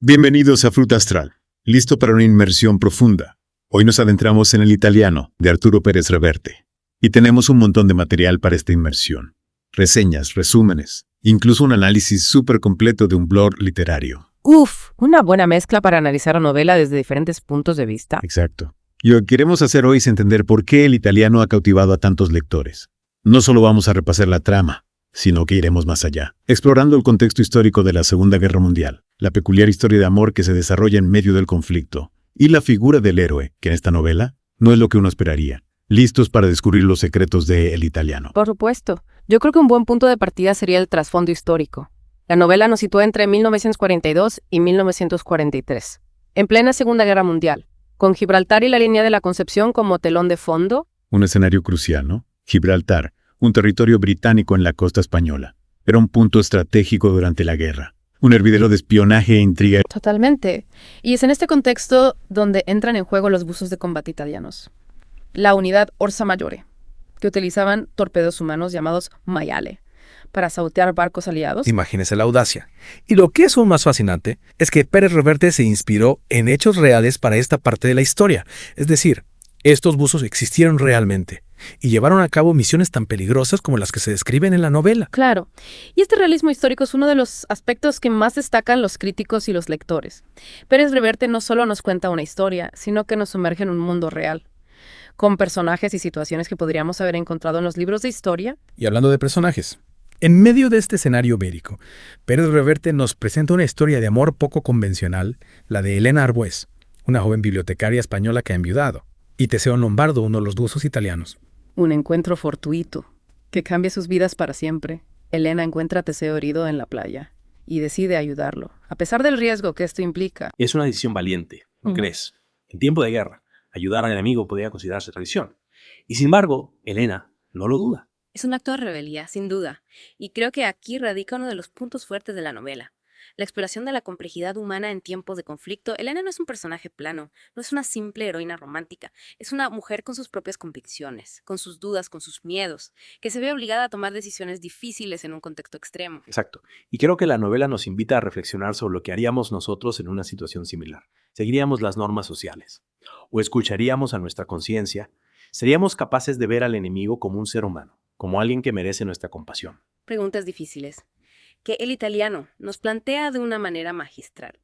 Bienvenidos a Fruta Astral, listo para una inmersión profunda. Hoy nos adentramos en El Italiano, de Arturo Pérez Reverte. Y tenemos un montón de material para esta inmersión. Reseñas, resúmenes, incluso un análisis súper completo de un blog literario. Uf, una buena mezcla para analizar la novela desde diferentes puntos de vista. Exacto. Y lo que queremos hacer hoy es entender por qué El Italiano ha cautivado a tantos lectores. No solo vamos a repasar la trama, sino que iremos más allá, explorando el contexto histórico de la Segunda Guerra Mundial, la peculiar historia de amor que se desarrolla en medio del conflicto, y la figura del héroe, que en esta novela no es lo que uno esperaría. ¿Listos para descubrir los secretos de El Italiano? Por supuesto. Yo creo que un buen punto de partida sería el trasfondo histórico. La novela nos sitúa entre 1942 y 1943, en plena Segunda Guerra Mundial, con Gibraltar y la línea de la Concepción como telón de fondo. Un escenario crucial, ¿no? Gibraltar, un territorio británico en la costa española. Era un punto estratégico durante la guerra. Un hervidero de espionaje e intriga. Totalmente. Y es en este contexto donde entran en juego los buzos de combate italianos. La unidad Orsa Maggiore, que utilizaban torpedos humanos llamados Maiale para sabotear barcos aliados. Imagínese la audacia. Y lo que es aún más fascinante es que Pérez Reverte se inspiró en hechos reales para esta parte de la historia. Es decir, estos buzos existieron realmente y llevaron a cabo misiones tan peligrosas como las que se describen en la novela. Claro. Y este realismo histórico es uno de los aspectos que más destacan los críticos y los lectores. Pérez Reverte no solo nos cuenta una historia, sino que nos sumerge en un mundo real, con personajes y situaciones que podríamos haber encontrado en los libros de historia. Y hablando de personajes, en medio de este escenario bélico, Pérez Reverte nos presenta una historia de amor poco convencional, la de Elena Arbues, una joven bibliotecaria española que ha enviudado, y Teseo Lombardo, uno de los buzos italianos. Un encuentro fortuito que cambia sus vidas para siempre. Elena encuentra a Teseo herido en la playa y decide ayudarlo, a pesar del riesgo que esto implica. Es una decisión valiente, ¿no crees? En tiempo de guerra, ayudar al enemigo podría considerarse traición. Y sin embargo, Elena no lo duda. Es un acto de rebeldía, sin duda, y creo que aquí radica uno de los puntos fuertes de la novela. La exploración de la complejidad humana en tiempos de conflicto. Elena no es un personaje plano, no es una simple heroína romántica, es una mujer con sus propias convicciones, con sus dudas, con sus miedos, que se ve obligada a tomar decisiones difíciles en un contexto extremo. Exacto. Y creo que la novela nos invita a reflexionar sobre lo que haríamos nosotros en una situación similar. ¿Seguiríamos las normas sociales? ¿O escucharíamos a nuestra conciencia? ¿Seríamos capaces de ver al enemigo como un ser humano, como alguien que merece nuestra compasión? Preguntas difíciles, que El Italiano nos plantea de una manera magistral.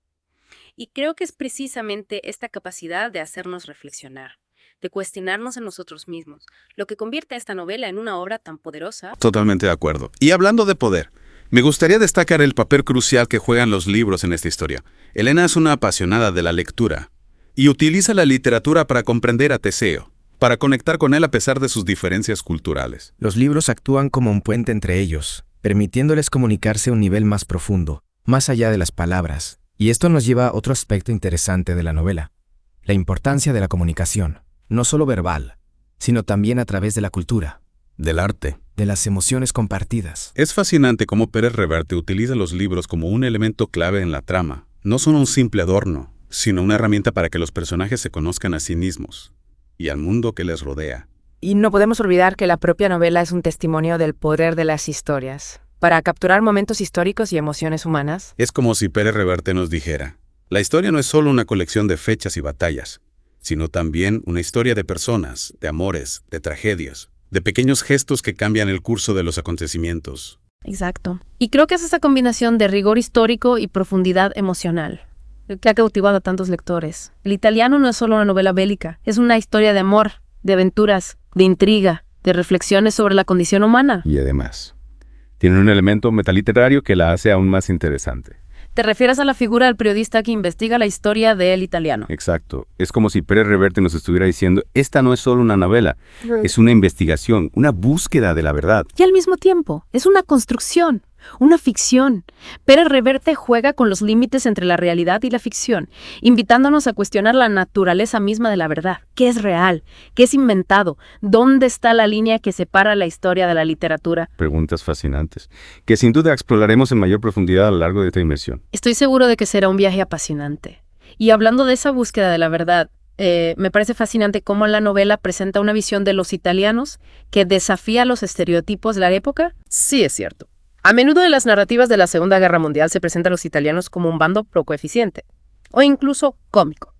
Y creo que es precisamente esta capacidad de hacernos reflexionar, de cuestionarnos en nosotros mismos, lo que convierte a esta novela en una obra tan poderosa. Totalmente de acuerdo. Y hablando de poder, me gustaría destacar el papel crucial que juegan los libros en esta historia. Elena es una apasionada de la lectura y utiliza la literatura para comprender a Teseo, para conectar con él a pesar de sus diferencias culturales. Los libros actúan como un puente entre ellos, permitiéndoles comunicarse a un nivel más profundo, más allá de las palabras. Y esto nos lleva a otro aspecto interesante de la novela: la importancia de la comunicación, no solo verbal, sino también a través de la cultura, Del arte. de las emociones compartidas. Es fascinante cómo Pérez Reverte utiliza los libros como un elemento clave en la trama. No son un simple adorno, sino una herramienta para que los personajes se conozcan a sí mismos y al mundo que les rodea. Y no podemos olvidar que la propia novela es un testimonio del poder de las historias, para capturar momentos históricos y emociones humanas. Es como si Pérez Reverte nos dijera: la historia no es solo una colección de fechas y batallas, sino también una historia de personas, de amores, de tragedias, de pequeños gestos que cambian el curso de los acontecimientos. Exacto. Y creo que es esa combinación de rigor histórico y profundidad emocional que ha cautivado a tantos lectores. El Italiano no es solo una novela bélica, es una historia de amor, de aventuras, de intriga, de reflexiones sobre la condición humana. Y además, tiene un elemento metaliterario que la hace aún más interesante. ¿Te refieres a la figura del periodista que investiga la historia de El Italiano? Exacto. Es como si Pérez Reverte nos estuviera diciendo: esta no es solo una novela, es una investigación, una búsqueda de la verdad. Y al mismo tiempo, es una construcción, una ficción. Pérez Reverte juega con los límites entre la realidad y la ficción, invitándonos a cuestionar la naturaleza misma de la verdad. ¿Qué es real? ¿Qué es inventado? ¿Dónde está la línea que separa la historia de la literatura? Preguntas fascinantes, que sin duda exploraremos en mayor profundidad a lo largo de esta inmersión. Estoy seguro de que será un viaje apasionante. Y hablando de esa búsqueda de la verdad, me parece fascinante cómo la novela presenta una visión de los italianos que desafía los estereotipos de la época. Sí, es cierto. A menudo en las narrativas de la Segunda Guerra Mundial se presentan a los italianos como un bando poco eficiente, o incluso cómico.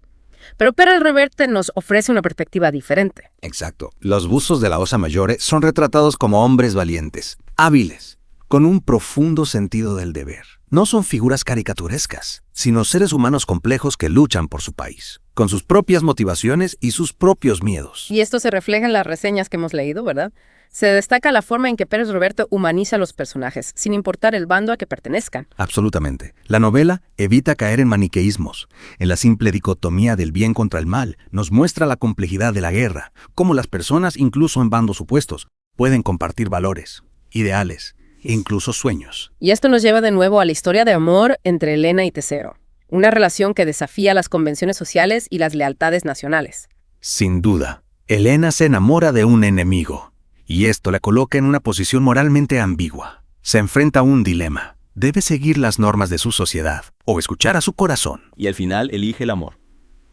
Pero Pérez Reverte nos ofrece una perspectiva diferente. Exacto. Los buzos de la Osa Maggiore son retratados como hombres valientes, hábiles, con un profundo sentido del deber. No son figuras caricaturescas, sino seres humanos complejos que luchan por su país, con sus propias motivaciones y sus propios miedos. Y esto se refleja en las reseñas que hemos leído, ¿verdad? Se destaca la forma en que Pérez Reverte humaniza a los personajes, sin importar el bando a que pertenezcan. Absolutamente. La novela evita caer en maniqueísmos. En la simple dicotomía del bien contra el mal, nos muestra la complejidad de la guerra, cómo las personas, incluso en bandos opuestos, pueden compartir valores, ideales e incluso sueños. Y esto nos lleva de nuevo a la historia de amor entre Elena y Teseo, una relación que desafía las convenciones sociales y las lealtades nacionales. Sin duda, Elena se enamora de un enemigo, y esto la coloca en una posición moralmente ambigua. Se enfrenta a un dilema. Debe seguir las normas de su sociedad o escuchar a su corazón. Y al final elige el amor,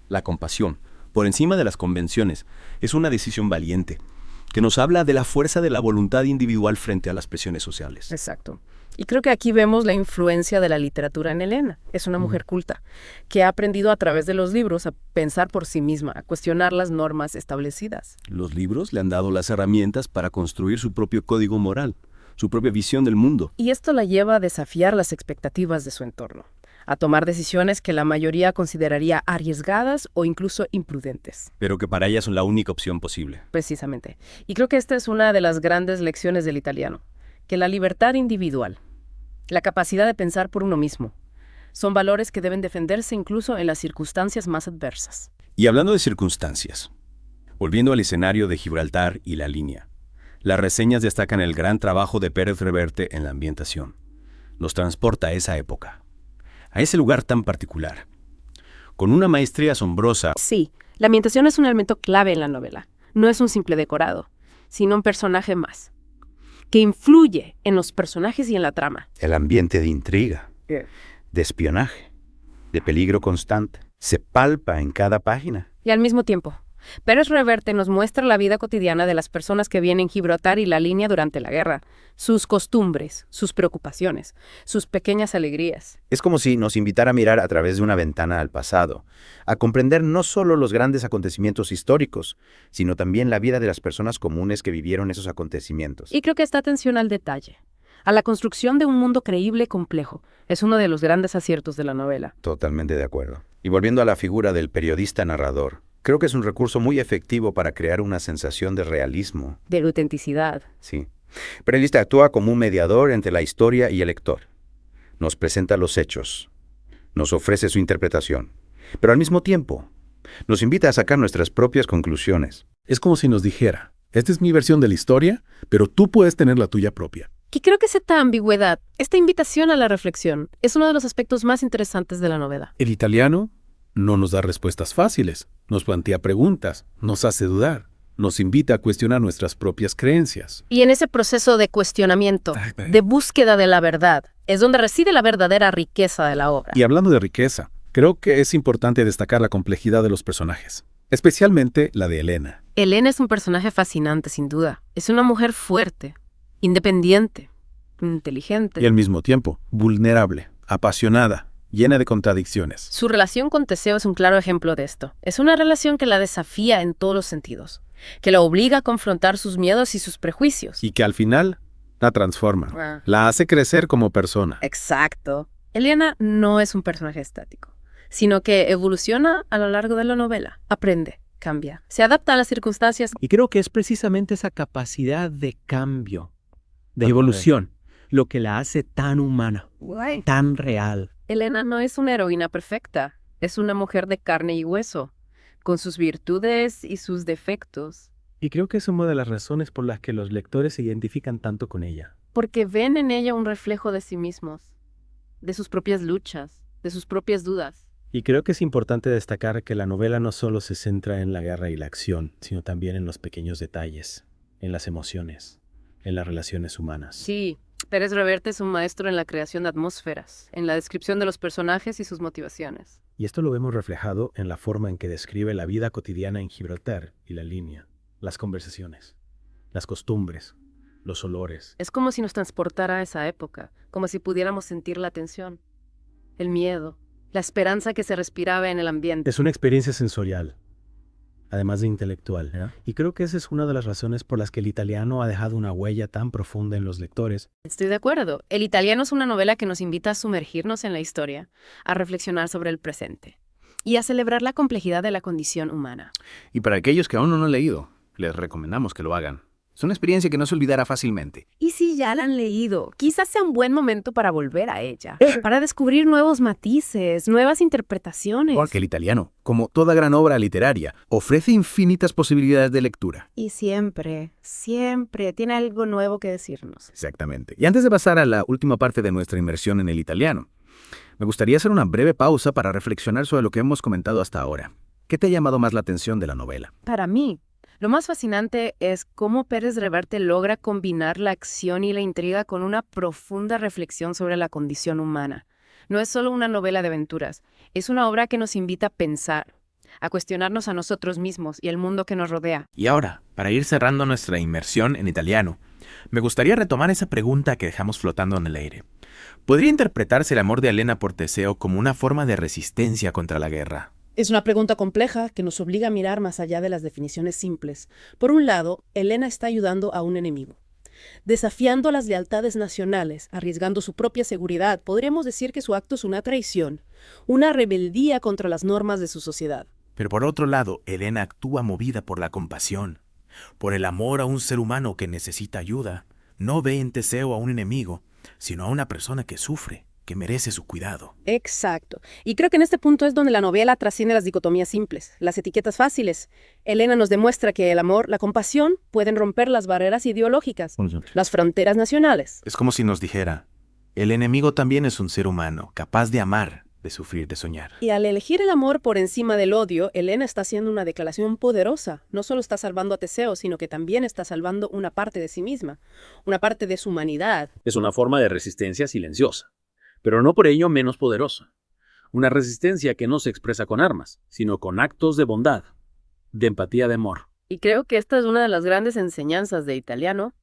la compasión, por encima de las convenciones. Es una decisión valiente, que nos habla de la fuerza de la voluntad individual frente a las presiones sociales. Exacto. Y creo que aquí vemos la influencia de la literatura en Elena. Es una mujer culta, que ha aprendido a través de los libros a pensar por sí misma, a cuestionar las normas establecidas. Los libros le han dado las herramientas para construir su propio código moral, su propia visión del mundo. Y esto la lleva a desafiar las expectativas de su entorno, a tomar decisiones que la mayoría consideraría arriesgadas o incluso imprudentes. Pero que para ella son la única opción posible. Precisamente. Y creo que esta es una de las grandes lecciones del italiano, que la libertad individual, la capacidad de pensar por uno mismo, son valores que deben defenderse incluso en las circunstancias más adversas. Y hablando de circunstancias, volviendo al escenario de Gibraltar y la línea, las reseñas destacan el gran trabajo de Pérez Reverte en la ambientación. Nos transporta a esa época, a ese lugar tan particular, con una maestría asombrosa. Sí, la ambientación es un elemento clave en la novela. No es un simple decorado, sino un personaje más, que influye en los personajes y en la trama. El ambiente de intriga, de espionaje, de peligro constante, se palpa en cada página. Y al mismo tiempo, Pérez Reverte nos muestra la vida cotidiana de las personas que vienen en Gibraltar y la línea durante la guerra, sus costumbres, sus preocupaciones, sus pequeñas alegrías. Es como si nos invitara a mirar a través de una ventana al pasado, a comprender no solo los grandes acontecimientos históricos, sino también la vida de las personas comunes que vivieron esos acontecimientos. Y creo que esta atención al detalle, a la construcción de un mundo creíble y complejo, es uno de los grandes aciertos de la novela. Totalmente de acuerdo. Y volviendo a la figura del periodista narrador, creo que es un recurso muy efectivo para crear una sensación de realismo. De autenticidad. Sí. El periodista actúa como un mediador entre la historia y el lector. Nos presenta los hechos, nos ofrece su interpretación, pero al mismo tiempo nos invita a sacar nuestras propias conclusiones. Es como si nos dijera, esta es mi versión de la historia, pero tú puedes tener la tuya propia. Que creo que esta ambigüedad, esta invitación a la reflexión, es uno de los aspectos más interesantes de la novela. El italiano no nos da respuestas fáciles, nos plantea preguntas, nos hace dudar, nos invita a cuestionar nuestras propias creencias. Y en ese proceso de cuestionamiento, de búsqueda de la verdad, es donde reside la verdadera riqueza de la obra. Y hablando de riqueza, creo que es importante destacar la complejidad de los personajes, especialmente la de Elena. Elena es un personaje fascinante, sin duda. Es una mujer fuerte, independiente, inteligente. Y al mismo tiempo, vulnerable, apasionada, llena de contradicciones. Su relación con Teseo es un claro ejemplo de esto. Es una relación que la desafía en todos los sentidos, que la obliga a confrontar sus miedos y sus prejuicios. Y que al final la transforma, la hace crecer como persona. Exacto. Elena no es un personaje estático, sino que evoluciona a lo largo de la novela. Aprende, cambia, se adapta a las circunstancias. Y creo que es precisamente esa capacidad de cambio, de evolución, lo que la hace tan humana, tan real. Elena no es una heroína perfecta, es una mujer de carne y hueso, con sus virtudes y sus defectos. Y creo que es una de las razones por las que los lectores se identifican tanto con ella. Porque ven en ella un reflejo de sí mismos, de sus propias luchas, de sus propias dudas. Y creo que es importante destacar que la novela no solo se centra en la guerra y la acción, sino también en los pequeños detalles, en las emociones, en las relaciones humanas. Sí, Pérez Reverte es un maestro en la creación de atmósferas, en la descripción de los personajes y sus motivaciones. Y esto lo vemos reflejado en la forma en que describe la vida cotidiana en Gibraltar y la línea, las conversaciones, las costumbres, los olores. Es como si nos transportara a esa época, como si pudiéramos sentir la tensión, el miedo, la esperanza que se respiraba en el ambiente. Es una experiencia sensorial, además de intelectual. Y creo que esa es una de las razones por las que el italiano ha dejado una huella tan profunda en los lectores. Estoy de acuerdo. El Italiano es una novela que nos invita a sumergirnos en la historia, a reflexionar sobre el presente y a celebrar la complejidad de la condición humana. Y para aquellos que aún no lo han leído, les recomendamos que lo hagan. Es una experiencia que no se olvidará fácilmente. Y si ya la han leído, quizás sea un buen momento para volver a ella, para descubrir nuevos matices, nuevas interpretaciones. Porque el Italiano, como toda gran obra literaria, ofrece infinitas posibilidades de lectura. Y siempre, siempre tiene algo nuevo que decirnos. Exactamente. Y antes de pasar a la última parte de nuestra inmersión en el italiano, me gustaría hacer una breve pausa para reflexionar sobre lo que hemos comentado hasta ahora. ¿Qué te ha llamado más la atención de la novela? Para mí, lo más fascinante es cómo Pérez Reverte logra combinar la acción y la intriga con una profunda reflexión sobre la condición humana. No es solo una novela de aventuras, es una obra que nos invita a pensar, a cuestionarnos a nosotros mismos y el mundo que nos rodea. Y ahora, para ir cerrando nuestra inmersión en italiano, me gustaría retomar esa pregunta que dejamos flotando en el aire. ¿Podría interpretarse el amor de Elena por Teseo como una forma de resistencia contra la guerra? Es una pregunta compleja que nos obliga a mirar más allá de las definiciones simples. Por un lado, Elena está ayudando a un enemigo. Desafiando las lealtades nacionales, arriesgando su propia seguridad, podríamos decir que su acto es una traición, una rebeldía contra las normas de su sociedad. Pero por otro lado, Elena actúa movida por la compasión, por el amor a un ser humano que necesita ayuda. No ve en Teseo a un enemigo, sino a una persona que sufre, que merece su cuidado. Exacto. Y creo que en este punto es donde la novela trasciende las dicotomías simples, las etiquetas fáciles. Elena nos demuestra que el amor, la compasión, pueden romper las barreras ideológicas, las fronteras nacionales. Es como si nos dijera, el enemigo también es un ser humano, capaz de amar, de sufrir, de soñar. Y al elegir el amor por encima del odio, Elena está haciendo una declaración poderosa. No solo está salvando a Teseo, sino que también está salvando una parte de sí misma, una parte de su humanidad. Es una forma de resistencia silenciosa, pero no por ello menos poderosa. Una resistencia que no se expresa con armas, sino con actos de bondad, de empatía, de amor. Y creo que esta es una de las grandes enseñanzas de Italiano,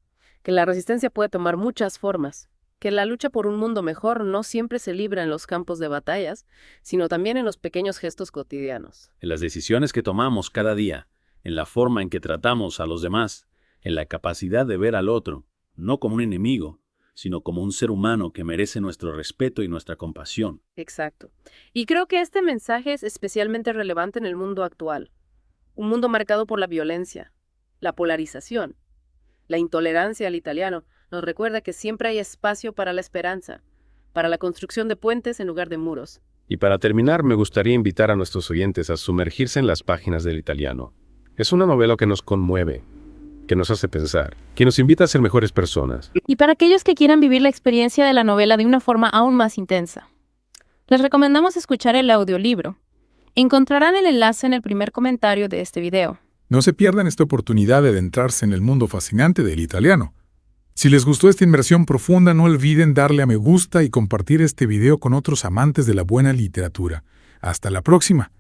que la resistencia puede tomar muchas formas, que la lucha por un mundo mejor no siempre se libra en los campos de batallas, sino también en los pequeños gestos cotidianos. En las decisiones que tomamos cada día, en la forma en que tratamos a los demás, en la capacidad de ver al otro, no como un enemigo, sino como un ser humano que merece nuestro respeto y nuestra compasión. Exacto. Y creo que este mensaje es especialmente relevante en el mundo actual. Un mundo marcado por la violencia, la polarización, la intolerancia al italiano nos recuerda que siempre hay espacio para la esperanza, para la construcción de puentes en lugar de muros. Y para terminar, me gustaría invitar a nuestros oyentes a sumergirse en las páginas del italiano. Es una novela que nos conmueve, que nos hace pensar, que nos invita a ser mejores personas. Y para aquellos que quieran vivir la experiencia de la novela de una forma aún más intensa, les recomendamos escuchar el audiolibro. Encontrarán el enlace en el primer comentario de este video. No se pierdan esta oportunidad de adentrarse en el mundo fascinante del italiano. Si les gustó esta inmersión profunda, no olviden darle a me gusta y compartir este video con otros amantes de la buena literatura. Hasta la próxima.